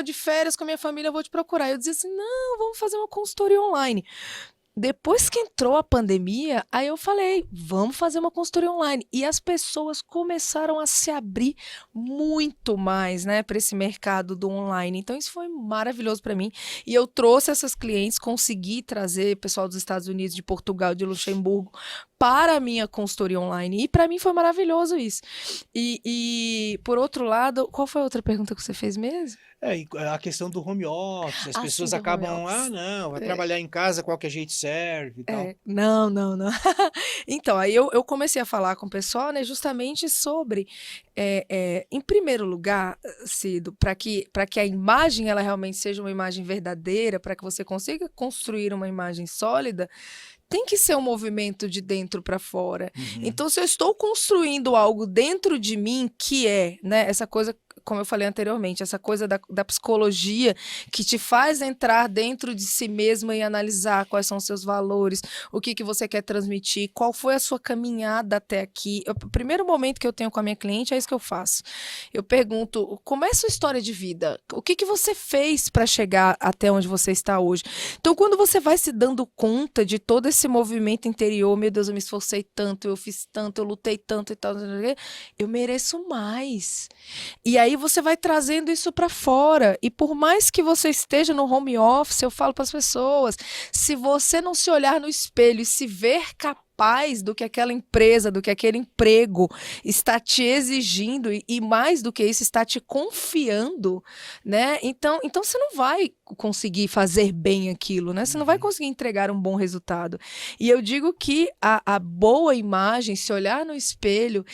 de férias com a minha família, eu vou te procurar. Eu dizia assim: não, vamos fazer uma consultoria online. Depois que entrou a pandemia, aí eu falei, vamos fazer uma consultoria online. E as pessoas começaram a se abrir muito mais, né, para esse mercado do online. Então isso foi maravilhoso para mim. E eu trouxe essas clientes, consegui trazer pessoal dos Estados Unidos, de Portugal, de Luxemburgo, para a minha consultoria online. E para mim foi maravilhoso isso. Por outro lado, qual foi a outra pergunta que você fez mesmo? E a questão do home office, as Ah, sim, pessoas do home acabam, office. não, vai É. trabalhar em casa, qualquer jeito serve e tal. Não, não, não. Então, aí eu comecei a falar com o pessoal, né, justamente sobre, em primeiro lugar, Cido, para que a imagem ela realmente seja uma imagem verdadeira, para que você consiga construir uma imagem sólida, tem que ser um movimento de dentro para fora. Uhum. Então, se eu estou construindo algo dentro de mim, que é, né, essa coisa, como eu falei anteriormente, essa coisa da psicologia que te faz entrar dentro de si mesma e analisar quais são os seus valores, o que você quer transmitir, qual foi a sua caminhada até aqui. O primeiro momento que eu tenho com a minha cliente é isso que eu faço. Eu pergunto, como é a sua história de vida? O que você fez para chegar até onde você está hoje? Então, quando você vai se dando conta de todo esse movimento interior, meu Deus, eu me esforcei tanto, eu fiz tanto, eu lutei tanto e tal, eu mereço mais. E aí você vai trazendo isso para fora. E por mais que você esteja no home office, eu falo para as pessoas, se você não se olhar no espelho e se ver capaz do que aquela empresa, do que aquele emprego está te exigindo e mais do que isso está te confiando, né? Então você não vai conseguir fazer bem aquilo, né? Você não vai Uhum. conseguir entregar um bom resultado. E eu digo que a boa imagem, se olhar no espelho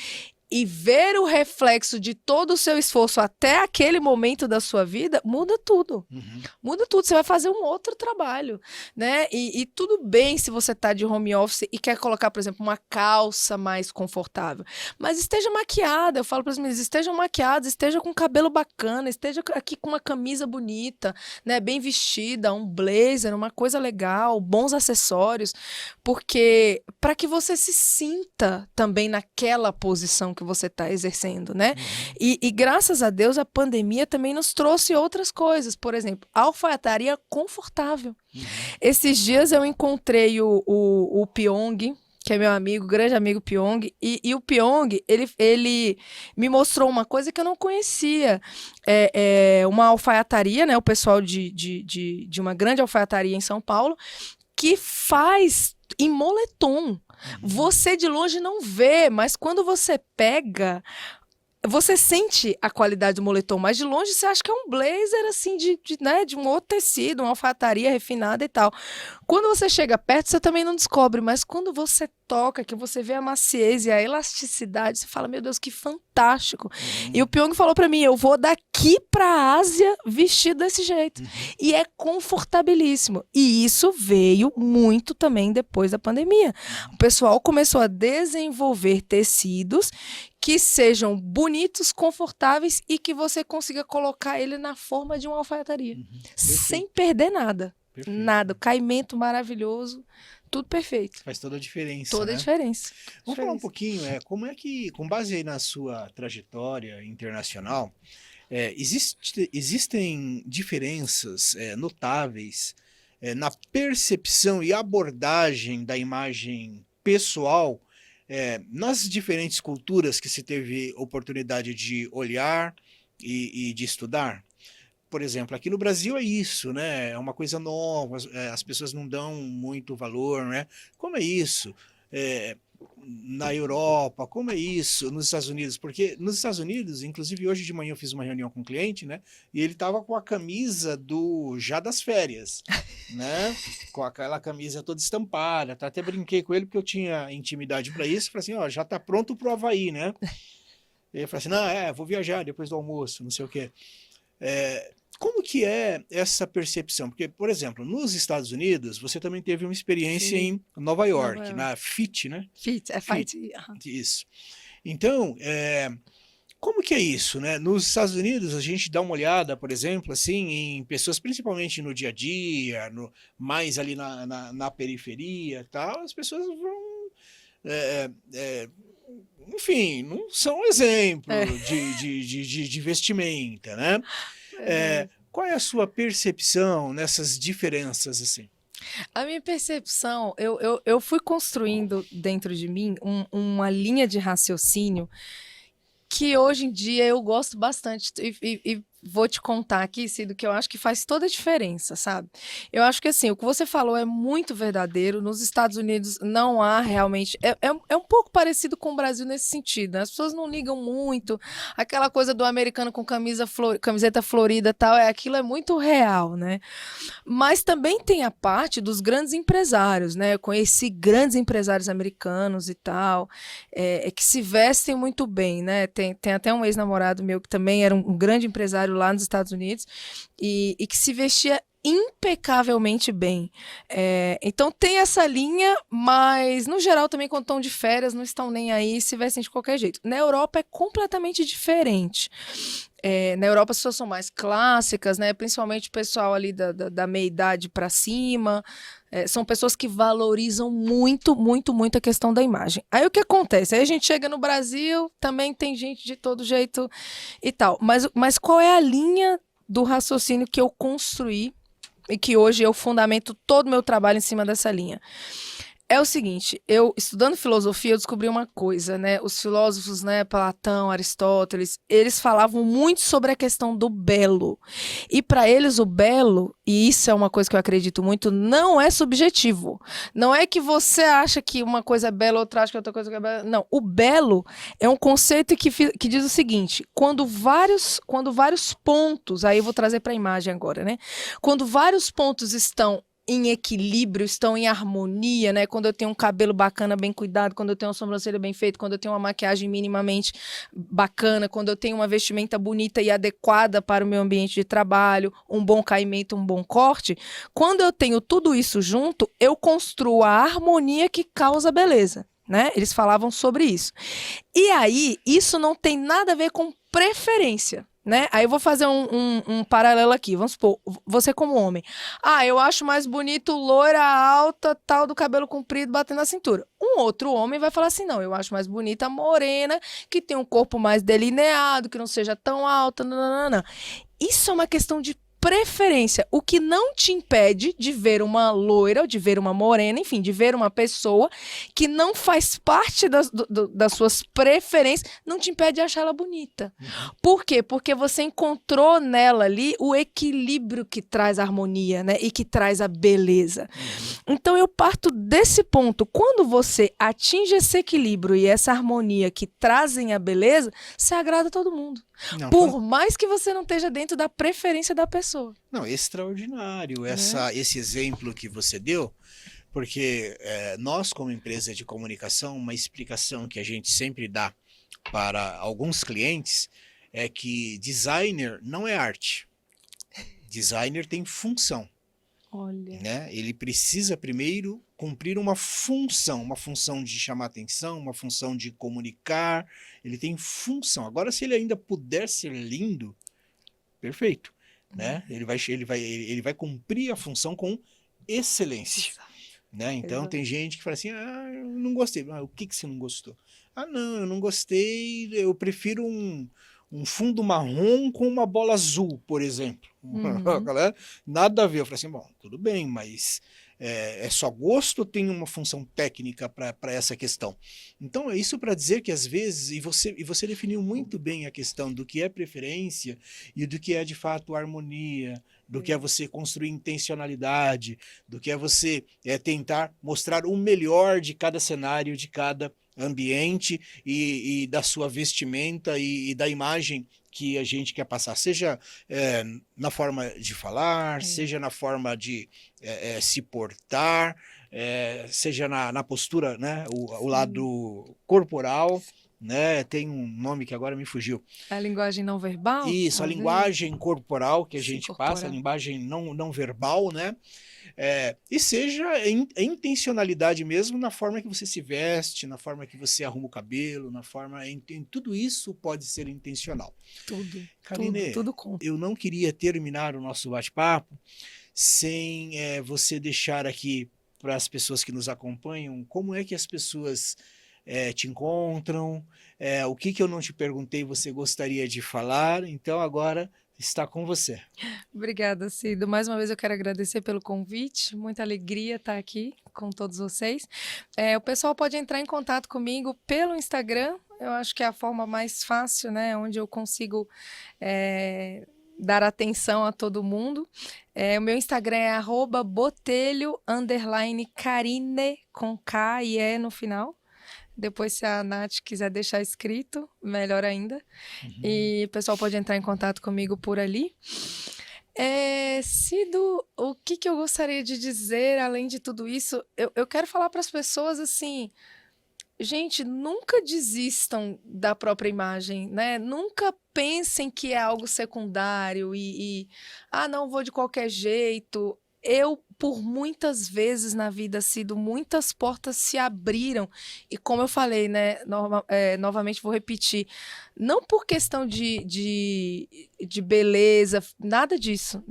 e ver o reflexo de todo o seu esforço até aquele momento da sua vida, muda tudo. Uhum. Muda tudo, você vai fazer um outro trabalho, né? E tudo bem se você está de home office e quer colocar, por exemplo, uma calça mais confortável, mas esteja maquiada, eu falo para as meninas, estejam maquiadas, esteja com cabelo bacana, esteja aqui com uma camisa bonita, né? Bem vestida, um blazer, uma coisa legal, bons acessórios, porque para que você se sinta também naquela posição que você está exercendo, né? Uhum. E graças a Deus a pandemia também nos trouxe outras coisas, por exemplo, alfaiataria confortável. Uhum. Esses dias eu encontrei o Pyong, que é meu amigo, grande amigo Pyong, e o Pyong, ele me mostrou uma coisa que eu não conhecia. Uma alfaiataria, né? O pessoal de uma grande alfaiataria em São Paulo, que faz em moletom. Uhum. Você de longe não vê, mas quando você pega, você sente a qualidade do moletom, mas de longe você acha que é um blazer, assim, né, de um outro tecido, uma alfaiataria refinada e tal. Quando você chega perto, você também não descobre, mas quando você toca, que você vê a maciez e a elasticidade, você fala, meu Deus, que fantástico. E o Pyong falou pra mim, eu vou daqui pra Ásia vestido desse jeito. Uhum. E é confortabilíssimo. E isso veio muito também depois da pandemia. O pessoal começou a desenvolver tecidos que sejam bonitos, confortáveis e que você consiga colocar ele na forma de uma alfaiataria. Uhum. Sem Perfeito, perder nada. perfeito. Nada. Caimento maravilhoso. Tudo perfeito. Faz toda a diferença, Toda a né? diferença. Vamos falar um pouquinho, como é que, com base aí na sua trajetória internacional, existem diferenças notáveis na percepção e abordagem da imagem pessoal nas diferentes culturas que se teve oportunidade de olhar e de estudar? Por exemplo, aqui no Brasil é isso, né? É uma coisa nova, as pessoas não dão muito valor, né? Como é isso? É, na Europa, como é isso? Nos Estados Unidos? Porque nos Estados Unidos, inclusive hoje de manhã eu fiz uma reunião com um cliente, né? E ele estava com a camisa já das férias, né? Com aquela camisa toda estampada. Até brinquei com ele porque eu tinha intimidade para isso. Falei assim, ó, já tá pronto pro Havaí, né? E ele falou assim, não, vou viajar depois do almoço, não sei o quê. como que é essa percepção? Porque, por exemplo, nos Estados Unidos, você também teve uma experiência Sim. em Nova York, Nova York. na FIT, né? Fight. Isso. Então, como que é isso, né? Nos Estados Unidos, a gente dá uma olhada, por exemplo, assim, em pessoas, principalmente no dia a dia, mais ali na periferia e tal, as pessoas vão, enfim, não são exemplo de vestimenta, né? Qual é a sua percepção nessas diferenças, assim? A minha percepção, eu fui construindo dentro de mim uma linha de raciocínio que hoje em dia eu gosto bastante e vou te contar aqui, Cido, que eu acho que faz toda a diferença, sabe? Eu acho que assim, o que você falou é muito verdadeiro. Nos Estados Unidos não há realmente. É um pouco parecido com o Brasil nesse sentido, né? As pessoas não ligam muito. Aquela coisa do americano com camiseta florida e tal, aquilo é muito real, né? Mas também tem a parte dos grandes empresários, né? Eu conheci grandes empresários americanos e tal, que se vestem muito bem, né? Tem até um ex-namorado meu que também era um grande empresário lá nos Estados Unidos e que se vestia impecavelmente bem. Então tem essa linha, mas no geral também quando estão de férias não estão nem aí, se vestem de qualquer jeito. Na Europa é completamente diferente. Na Europa as pessoas são mais clássicas, né? Principalmente o pessoal ali da meia-idade para cima. São pessoas que valorizam muito, muito, muito a questão da imagem. Aí o que acontece? Aí a gente chega no Brasil, também tem gente de todo jeito e tal. Mas qual é a linha do raciocínio que eu construí e que hoje eu fundamento todo o meu trabalho em cima dessa linha? É o seguinte, eu estudando filosofia, eu descobri uma coisa, né? Os filósofos, né, Platão, Aristóteles, eles falavam muito sobre a questão do belo. E para eles o belo, e isso é uma coisa que eu acredito muito, não é subjetivo. Não é que você acha que uma coisa é bela, outra acha que outra coisa é bela. Não, o belo é um conceito que diz o seguinte, quando vários pontos, aí eu vou trazer para a imagem agora, né? Quando vários pontos estão em equilíbrio, estão em harmonia, né? Quando eu tenho um cabelo bacana, bem cuidado, quando eu tenho uma sobrancelha bem feita, quando eu tenho uma maquiagem minimamente bacana, quando eu tenho uma vestimenta bonita e adequada para o meu ambiente de trabalho, um bom caimento, um bom corte, quando eu tenho tudo isso junto, eu construo a harmonia que causa beleza, né? Eles falavam sobre isso. E aí, isso não tem nada a ver com preferência. Né? Aí eu vou fazer um paralelo aqui. Vamos supor, você como homem. Eu acho mais bonito loira alta, tal, do cabelo comprido, batendo na cintura. Um outro homem vai falar assim, não, eu acho mais bonita morena, que tem um corpo mais delineado, que não seja tão alta, não. Isso é uma questão de preferência, o que não te impede de ver uma loira, ou de ver uma morena, enfim, de ver uma pessoa que não faz parte das suas preferências, não te impede de achar ela bonita. Por quê? Porque você encontrou nela ali o equilíbrio que traz a harmonia, né? E que traz a beleza. Então eu parto desse ponto. Quando você atinge esse equilíbrio e essa harmonia que trazem a beleza, você agrada todo mundo. Não, Por mais que você não esteja dentro da preferência da pessoa. não, extraordinário esse exemplo que você deu, porque nós, como empresa de comunicação, uma explicação que a gente sempre dá para alguns clientes é que designer não é arte. Designer tem função. Olha. Né? Ele precisa primeiro cumprir uma função de chamar atenção, uma função de comunicar. Ele tem função. Agora, se ele ainda puder ser lindo, perfeito, né? Ele vai cumprir a função com excelência, né? Então tem gente que fala assim, eu não gostei. O que você não gostou? Não, eu não gostei. Eu prefiro um fundo marrom com uma bola azul, por exemplo. Galera, nada a ver. Eu falei assim, bom, tudo bem, mas é só gosto ou tem uma função técnica para essa questão? Então, é isso para dizer que às vezes, e você definiu muito bem a questão do que é preferência e do que é de fato harmonia, do que é você construir intencionalidade, do que é você tentar mostrar o melhor de cada cenário, de cada ambiente e da sua vestimenta e da imagem que a gente quer passar, seja na forma de falar, seja na forma de se portar, seja na postura, né, o lado corporal, né? Tem um nome que agora me fugiu. A linguagem não verbal? Isso, a talvez? linguagem corporal que a Se gente incorporar. passa, a linguagem não verbal, né? E seja a intencionalidade mesmo na forma que você se veste, na forma que você arruma o cabelo, na forma. Em tudo isso pode ser intencional. Tudo, Karine, tudo conta. eu não queria terminar o nosso bate-papo sem você deixar aqui para as pessoas que nos acompanham como é que as pessoas te encontram, o que eu não te perguntei você gostaria de falar, então agora está com você. Obrigada, Cido. Mais uma vez eu quero agradecer pelo convite. Muita alegria estar aqui com todos vocês. O pessoal pode entrar em contato comigo pelo Instagram. Eu acho que é a forma mais fácil, né? Onde eu consigo dar atenção a todo mundo. O meu Instagram é @botelho_Karine com K e E no final. Depois, se a Nath quiser deixar escrito, melhor ainda. E o pessoal pode entrar em contato comigo por ali. Cido, o que eu gostaria de dizer, além de tudo isso, eu quero falar para as pessoas assim, gente, nunca desistam da própria imagem, né? Nunca pensem que é algo secundário não, vou de qualquer jeito. Por muitas vezes na vida, Cido, muitas portas se abriram. E como eu falei, né, novamente vou repetir, não por questão de beleza, nada disso,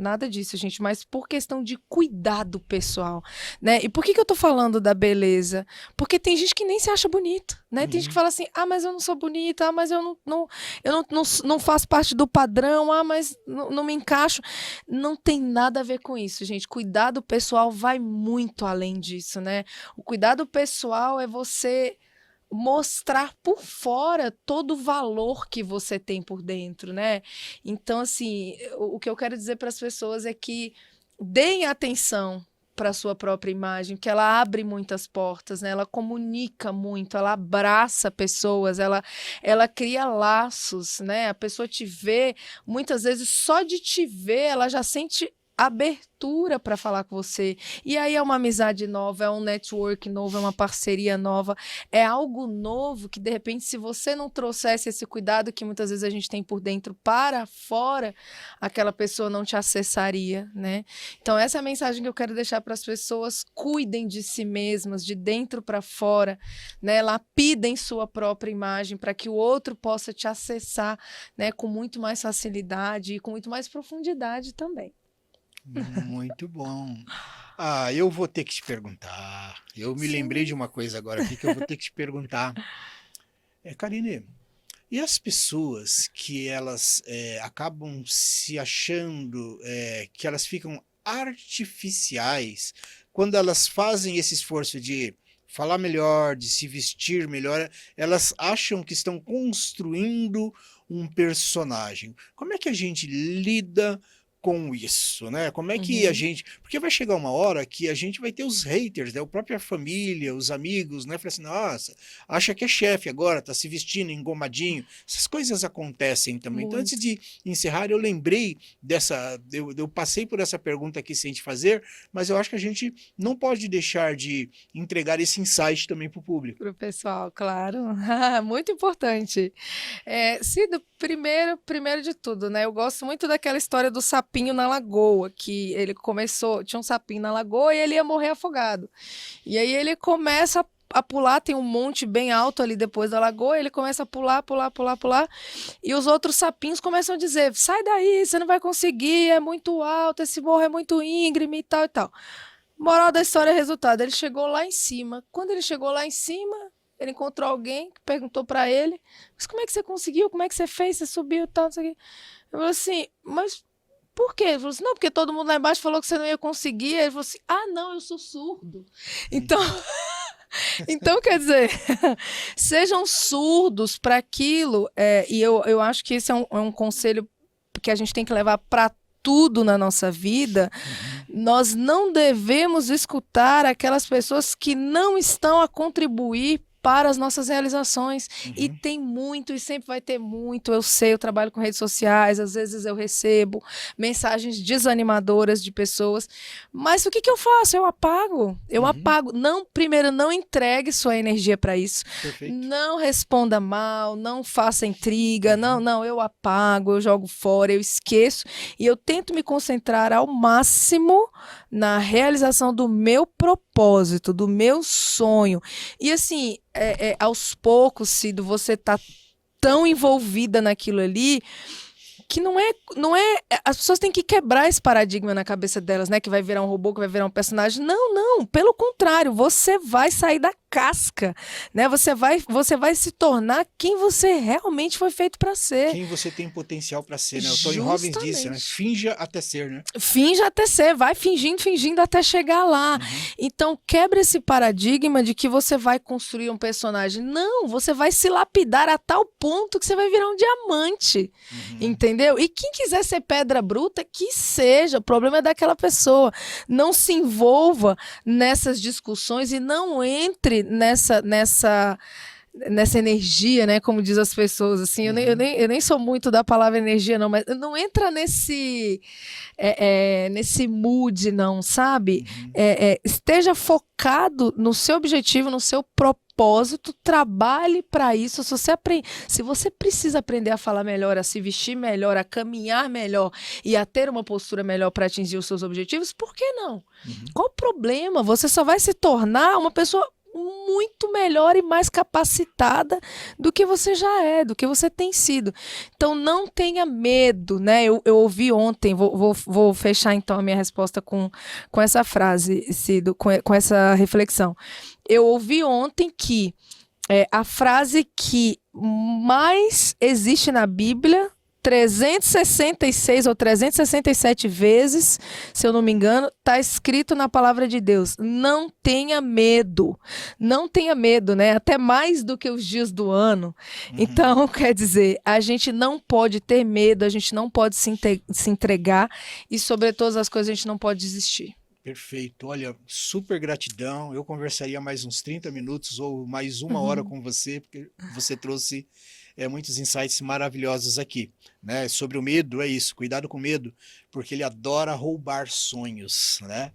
gente, mas por questão de cuidado pessoal, né? E por que eu tô falando da beleza? Porque tem gente que nem se acha bonito, né? Tem gente que fala assim, mas eu não sou bonita, mas eu não faço parte do padrão, mas não me encaixo. Não tem nada a ver com isso, gente. Cuidado pessoal vai muito além disso, né? O cuidado pessoal é você mostrar por fora todo o valor que você tem por dentro, né? Então, assim, o que eu quero dizer para as pessoas é que deem atenção para a sua própria imagem, que ela abre muitas portas, né? Ela comunica muito, ela abraça pessoas, ela cria laços, né? A pessoa te vê, muitas vezes só de te ver, ela já sente abertura para falar com você. E aí é uma amizade nova, é um network novo, é uma parceria nova, é algo novo que, de repente, se você não trouxesse esse cuidado que muitas vezes a gente tem por dentro para fora, aquela pessoa não te acessaria, né? Então, essa é a mensagem que eu quero deixar para as pessoas. Cuidem de si mesmas, de dentro para fora, né? Lapidem sua própria imagem para que o outro possa te acessar, né? Com muito mais facilidade e com muito mais profundidade também. Muito bom. Eu vou ter que te perguntar. Eu me lembrei de uma coisa agora aqui que eu vou ter que te perguntar. Karine, e as pessoas que elas acabam se achando que elas ficam artificiais quando elas fazem esse esforço de falar melhor, de se vestir melhor, elas acham que estão construindo um personagem. Como é que a gente lida com isso, né? Como é que a gente... Porque vai chegar uma hora que a gente vai ter os haters, né? A própria família, os amigos, né? Fala assim, nossa, acha que é chefe agora, tá se vestindo engomadinho. Essas coisas acontecem também. Então, antes de encerrar, eu lembrei dessa... Eu passei por essa pergunta aqui sem te fazer, mas eu acho que a gente não pode deixar de entregar esse insight também para o público. Para o pessoal, claro. Muito importante. Cido, primeiro de tudo, né? Eu gosto muito daquela história do sapinho na lagoa, que ele tinha um sapinho na lagoa e ele ia morrer afogado. E aí ele começa a pular, tem um monte bem alto ali depois da lagoa, ele começa a pular, e os outros sapinhos começam a dizer, sai daí, você não vai conseguir, é muito alto, esse morro é muito íngreme e tal e tal. Moral da história, resultado, ele chegou lá em cima. Quando ele chegou lá em cima, ele encontrou alguém que perguntou pra ele, mas como é que você conseguiu? Como é que você fez? Você subiu e tal, não sei o quê. Eu falei assim, mas por quê? Ele falou assim, não, porque todo mundo lá embaixo falou que você não ia conseguir. Ele falou assim, não, eu sou surdo. Então quer dizer, sejam surdos para aquilo. E eu acho que esse é um conselho que a gente tem que levar para tudo na nossa vida. Nós não devemos escutar aquelas pessoas que não estão a contribuir para as nossas realizações. E Uhum. tem muito, e sempre vai ter muito. Eu sei, eu trabalho com redes sociais, às vezes eu recebo mensagens desanimadoras de pessoas. Mas o que que eu faço? Eu apago. Eu Uhum. apago. Não, primeiro, não entregue sua energia para isso. Perfeito. Não responda mal, não faça intriga. Não, Uhum. não, eu apago, eu jogo fora, eu esqueço. E eu tento me concentrar ao máximo na realização do meu propósito, do meu sonho. E assim, aos poucos, Cido, você tá tão envolvida naquilo ali que as pessoas têm que quebrar esse paradigma na cabeça delas, né, que vai virar um robô, que vai virar um personagem. Não, não, pelo contrário, você vai sair da casca, né? Você vai se tornar quem você realmente foi feito para ser. Quem você tem potencial para ser, né? O Tony Robbins disse, né? Justamente. Finja até ser, né? Finja até ser, vai fingindo, fingindo até chegar lá. Uhum. Então, quebra esse paradigma de que você vai construir um personagem. Não, você vai se lapidar a tal ponto que você vai virar um diamante. Uhum. Entendeu? E quem quiser ser pedra bruta, que seja. O problema é daquela pessoa. Não se envolva nessas discussões e não entre nessa energia, né? Como diz as pessoas, assim, Uhum. eu nem sou muito da palavra energia, não, mas não entra nesse mood, não, sabe? Uhum. Esteja focado no seu objetivo, no seu propósito, trabalhe para isso. Se você precisa aprender a falar melhor, a se vestir melhor, a caminhar melhor e a ter uma postura melhor para atingir os seus objetivos, por que não? Uhum. Qual o problema? Você só vai se tornar uma pessoa muito melhor e mais capacitada do que você já é, do que você tem sido. Então não tenha medo, né? Eu ouvi ontem, vou fechar então a minha resposta com essa frase, Cido, com essa reflexão. Eu ouvi ontem que a frase que mais existe na Bíblia 366 ou 367 vezes, se eu não me engano, está escrito na palavra de Deus. Não tenha medo. Não tenha medo, né? Até mais do que os dias do ano. Uhum. Então, quer dizer, a gente não pode ter medo, a gente não pode se entregar e, sobre todas as coisas, a gente não pode desistir. Perfeito. Olha, super gratidão. Eu conversaria mais uns 30 minutos ou mais uma hora Uhum. com você, porque você trouxe muitos insights maravilhosos aqui, né? Sobre o medo, é isso. Cuidado com o medo, porque ele adora roubar sonhos, né?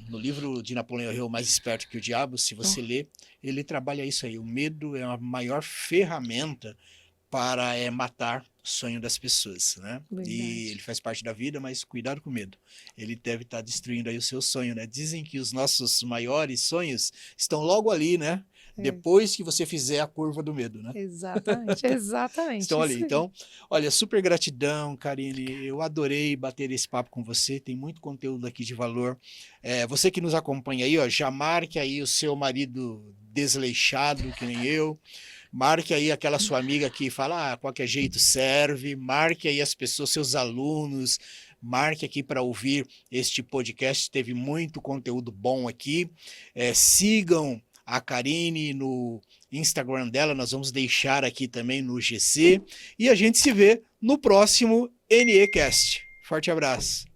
No livro de Napoleão Hill, Mais Esperto que o Diabo, se você ler, ele trabalha isso aí. O medo é a maior ferramenta para matar o sonho das pessoas, né? E Verdade. ele faz parte da vida, mas cuidado com o medo. Ele deve estar destruindo aí o seu sonho, né? Dizem que os nossos maiores sonhos estão logo ali, né? É, Depois que você fizer a curva do medo, né? exatamente, Estão exatamente. ali. Isso aí. Então, olha, super gratidão, Karine. Eu adorei bater esse papo com você. Tem muito conteúdo aqui de valor. Você que nos acompanha aí, ó, já marque aí o seu marido desleixado, que nem eu. Marque aí aquela sua amiga que fala, qualquer jeito serve. Marque aí as pessoas, seus alunos. Marque aqui para ouvir este podcast. Teve muito conteúdo bom aqui. Sigam a Karine no Instagram dela. Nós vamos deixar aqui também no GC. E a gente se vê no próximo NEcast. Forte abraço.